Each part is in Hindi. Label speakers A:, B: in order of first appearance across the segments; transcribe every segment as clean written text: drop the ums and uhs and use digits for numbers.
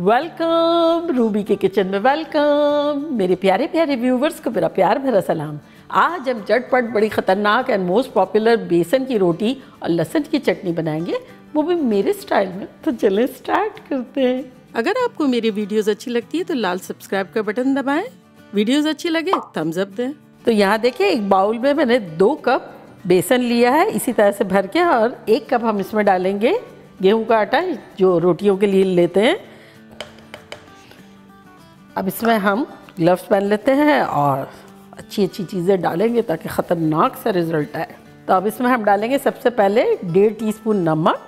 A: वेलकम रूबी के किचन में वेलकम। मेरे प्यारे प्यारे व्यूवर्स को मेरा प्यार भरा सलाम। आज हम झटपट बड़ी ख़तरनाक एंड मोस्ट पॉपुलर बेसन की रोटी और लहसुन की चटनी बनाएंगे, वो भी मेरे स्टाइल में। तो चलें स्टार्ट करते हैं। अगर आपको मेरी वीडियोस अच्छी लगती है तो लाल सब्सक्राइब का बटन दबाएं, वीडियोस अच्छी लगे थम्स अप दें। तो यहाँ देखिए, एक बाउल में मैंने 2 कप बेसन लिया है इसी तरह से भर के, और 1 कप हम इसमें डालेंगे गेहूं का आटा जो रोटियों के लिए लेते हैं। अब इसमें हम ग्लव्स पहन लेते हैं और अच्छी अच्छी चीज़ें डालेंगे ताकि ख़तरनाक सा रिजल्ट आए। तो अब इसमें हम डालेंगे सबसे पहले 1.5 टीस्पून नमक,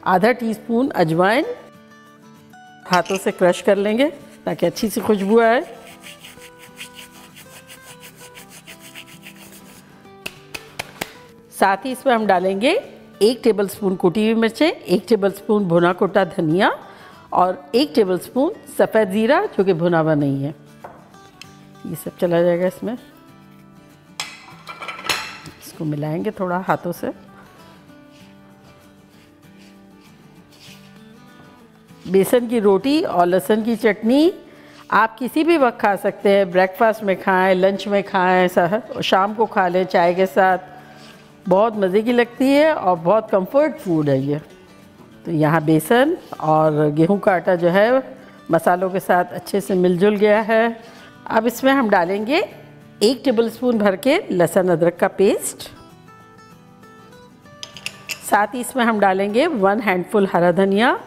A: आधा टीस्पून अजवाइन, हाथों से क्रश कर लेंगे ताकि अच्छी सी खुशबू आए। साथ ही इसमें हम डालेंगे 1 टेबलस्पून कुटी हुई मिर्चें, 1 टेबलस्पून भुना कुटा धनिया और 1 टेबलस्पून सफ़ेद ज़ीरा जो कि भुना हुआ नहीं है। ये सब चला जाएगा इसमें। इसको मिलाएंगे थोड़ा हाथों से। बेसन की रोटी और लहसुन की चटनी आप किसी भी वक्त खा सकते हैं। ब्रेकफास्ट में खाएं, लंच में खाएं, शाम को खा लें चाय के साथ। बहुत मज़े की लगती है और बहुत कंफर्ट फूड है ये। तो यहाँ बेसन और गेहूं का आटा जो है मसालों के साथ अच्छे से मिलजुल गया है। अब इसमें हम डालेंगे 1 टेबलस्पून भर के लहसुन अदरक का पेस्ट। साथ ही इसमें हम डालेंगे 1 हैंडफुल हरा धनिया,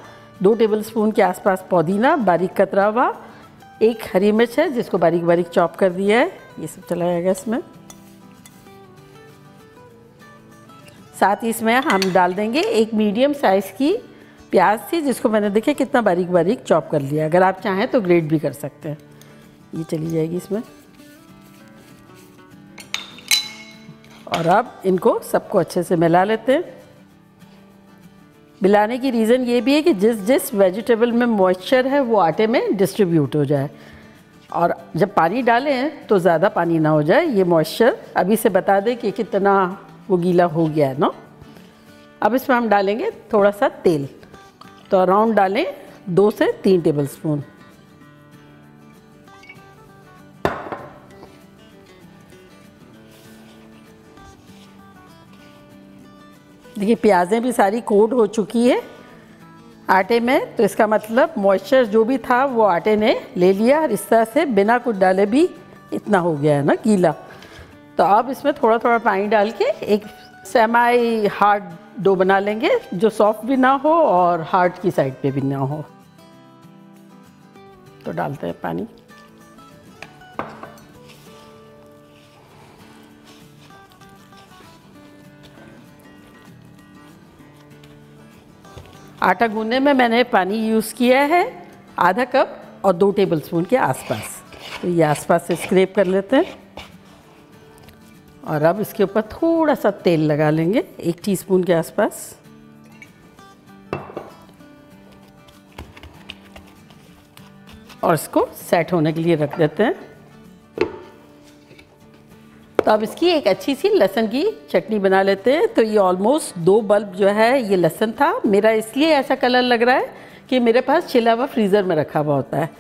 A: 2 टेबलस्पून के आसपास पुदीना बारीक कतरा हुआ, 1 हरी मिर्च है जिसको बारीक बारीक चॉप कर दिया है। ये सब चला जाएगा इसमें। साथ ही इसमें हम डाल देंगे 1 मीडियम साइज़ की प्याज थी जिसको मैंने देखिए कितना बारीक बारीक चॉप कर लिया। अगर आप चाहें तो ग्रेट भी कर सकते हैं। ये चली जाएगी इसमें। और अब इनको सबको अच्छे से मिला लेते हैं। मिलाने की रीज़न ये भी है कि जिस वेजिटेबल में मॉइस्चर है वो आटे में डिस्ट्रीब्यूट हो जाए, और जब पानी डालें तो ज़्यादा पानी ना हो जाए। ये मॉइस्चर अभी से बता दें कि कितना वो गीला हो गया है ना। अब इसमें हम डालेंगे थोड़ा सा तेल। तो अराउंड डालें 2 से 3 टेबलस्पून। देखिए प्याज़ें भी सारी कोट हो चुकी है आटे में, तो इसका मतलब मॉइस्चर जो भी था वो आटे ने ले लिया और इस तरह से बिना कुछ डाले भी इतना हो गया है ना गीला। तो अब इसमें थोड़ा थोड़ा पानी डाल के एक सेमी हार्ड डो बना लेंगे जो सॉफ्ट भी ना हो और हार्ड की साइड पे भी ना हो। तो डालते हैं पानी। आटा गूंदने में मैंने पानी यूज़ किया है आधा कप और 2 टेबलस्पून के आसपास। तो ये आसपास से स्क्रैप कर लेते हैं। और अब इसके ऊपर थोड़ा सा तेल लगा लेंगे 1 टीस्पून के आसपास। और इसको सेट होने के लिए रख देते हैं। तो अब इसकी एक अच्छी सी लहसुन की चटनी बना लेते हैं। तो ये ऑलमोस्ट 2 बल्ब जो है ये लहसुन था मेरा, इसलिए ऐसा कलर लग रहा है कि मेरे पास छिला हुआ फ्रीज़र में रखा हुआ होता है।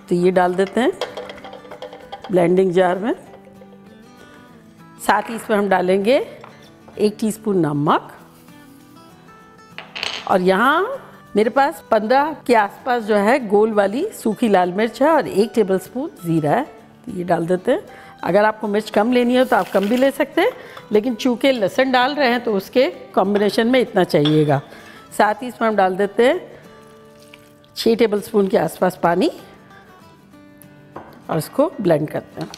A: तो ये डाल देते हैं ब्लेंडिंग जार में। साथ ही इसमें हम डालेंगे 1 टीस्पून नमक, और यहाँ मेरे पास 15 के आसपास जो है गोल वाली सूखी लाल मिर्च है और 1 टेबलस्पून ज़ीरा है। तो ये डाल देते हैं। अगर आपको मिर्च कम लेनी हो तो आप कम भी ले सकते हैं, लेकिन चूँकि लहसुन डाल रहे हैं तो उसके कॉम्बिनेशन में इतना चाहिएगा। साथ ही इसमें हम डाल देते हैं 6 टेबलस्पून के आसपास पानी और इसको ब्लेंड करते हैं।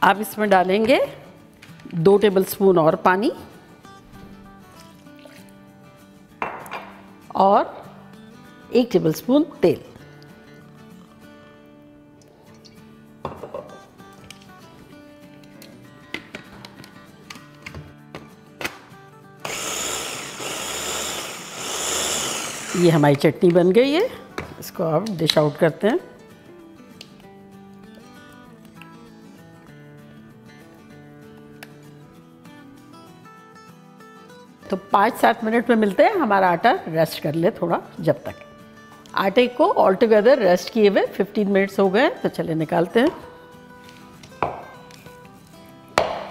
A: अब इसमें डालेंगे 2 टेबलस्पून और पानी और 1 टेबलस्पून तेल। ये हमारी चटनी बन गई है, इसको अब डिश आउट करते हैं। तो 5-7 मिनट में मिलते हैं, हमारा आटा रेस्ट कर ले थोड़ा। जब तक आटे को ऑल टुगेदर रेस्ट किए हुए 15 मिनट्स हो गए, तो चले निकालते हैं।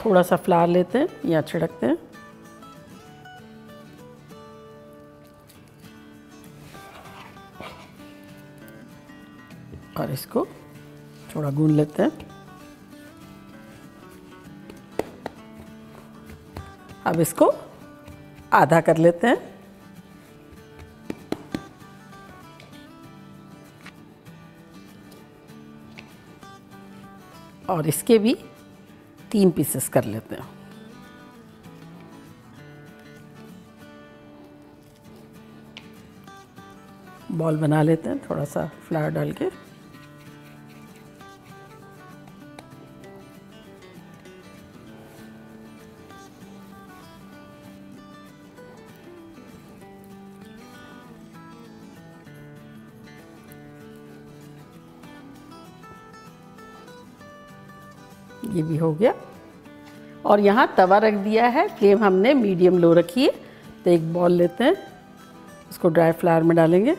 A: थोड़ा सा फ्लावर लेते हैं या छिड़कते हैं, और इसको थोड़ा गूंद लेते हैं। अब इसको आधा कर लेते हैं, और इसके भी 3 पीसेस कर लेते हैं। बॉल बना लेते हैं थोड़ा सा फ्लावर डाल के। ये भी हो गया, और यहाँ तवा रख दिया है, फ्लेम हमने मीडियम लो रखी है। तो एक बॉल लेते हैं, इसको ड्राई फ्लावर में डालेंगे,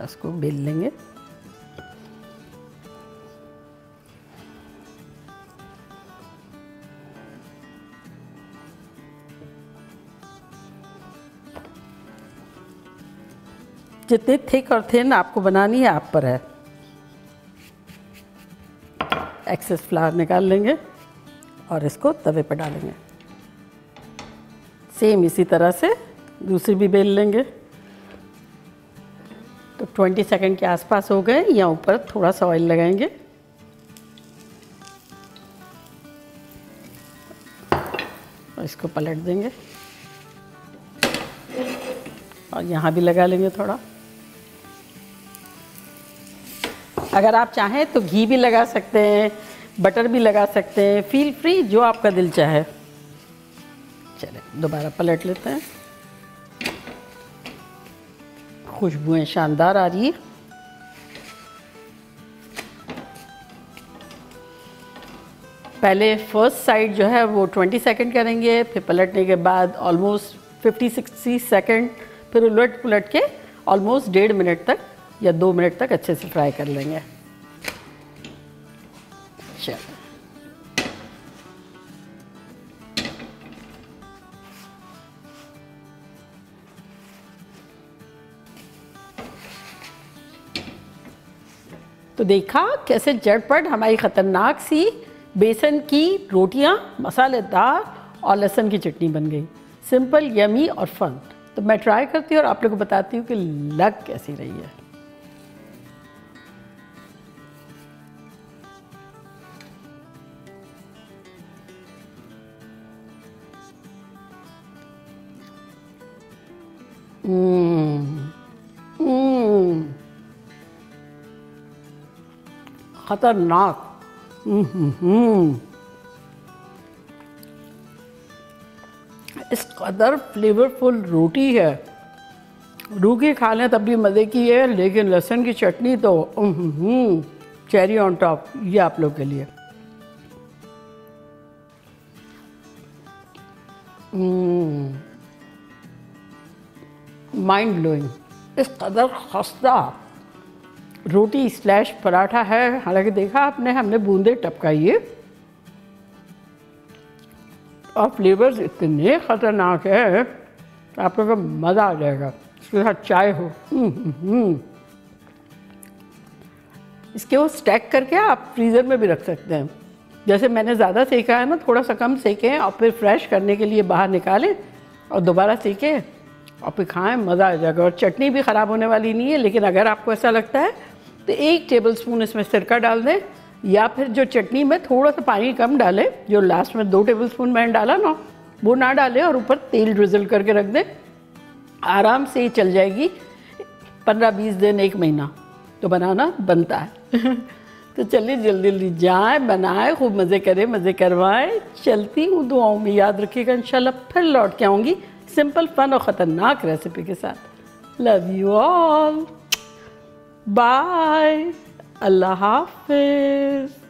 A: इसको बेल लेंगे। जितनी थिक और थिन आपको बनानी है आप पर है। एक्सेस फ्लावर निकाल लेंगे और इसको तवे पर डालेंगे। सेम इसी तरह से दूसरी भी बेल लेंगे। तो 20 सेकंड के आसपास हो गए। यहाँ ऊपर थोड़ा सा ऑयल लगाएंगे और इसको पलट देंगे, और यहाँ भी लगा लेंगे थोड़ा। अगर आप चाहें तो घी भी लगा सकते हैं, बटर भी लगा सकते हैं, फील फ्री, जो आपका दिल चाहे। चले दोबारा पलट लेते हैं। खुशबुएं शानदार आ रही है। पहले फर्स्ट साइड जो है वो 20 सेकंड करेंगे, फिर पलटने के बाद ऑलमोस्ट 50-60 सेकंड, फिर उलट पुलट के ऑलमोस्ट 1.5 मिनट तक या 2 मिनट तक अच्छे से फ्राई कर लेंगे। चलो तो देखा कैसे झटपट हमारी खतरनाक सी बेसन की रोटियां मसालेदार और लहसुन की चटनी बन गई। सिंपल, यमी और फन। तो मैं ट्राई करती हूँ और आप लोगों को बताती हूँ कि लग कैसी रही है। खतरनाक। इस कदर फ्लेवरफुल रोटी है, रूखी खा लें तब भी मज़े की है, लेकिन लहसुन की चटनी तो चेरी ऑन टॉप। ये आप लोग के लिए। Mind blowing. इस कदर खस्ता रोटी स्लैश पराठा है। हालांकि देखा आपने, हमने बूंदे टपकाई है और फ्लेवर्स इतने ख़तरनाक है, आप लोगों को मज़ा आ जाएगा। इसके साथ चाय हो। इसके वो स्टैक करके आप फ्रीज़र में भी रख सकते हैं। जैसे मैंने ज़्यादा सेका है ना, थोड़ा सा कम सेकें और फिर फ्रेश करने के लिए बाहर निकालें और दोबारा सेकें और फिर खाएं, मज़ा आ जाएगा। और चटनी भी ख़राब होने वाली नहीं है। लेकिन अगर आपको ऐसा लगता है तो 1 टेबलस्पून इसमें सिरका डाल दें, या फिर जो चटनी में थोड़ा सा पानी कम डालें, जो लास्ट में 2 टेबलस्पून मैंने डाला ना, वो ना डालें और ऊपर तेल ड्रिजल करके रख दें। आराम से ही चल जाएगी। 15-20 दिन, 1 महीना तो बनाना बनता है। तो चलिए जल्दी जल्दी जाएं, बनाएं, खूब मज़े करें, मज़े करवाएं। चलती हूँ, दुआओं में याद रखिएगा। इंशाल्लाह फिर लौट के आऊँगी सिंपल फन और ख़तरनाक रेसिपी के साथ। लव यू ऑल, बाय, अल्लाह हाफिज़।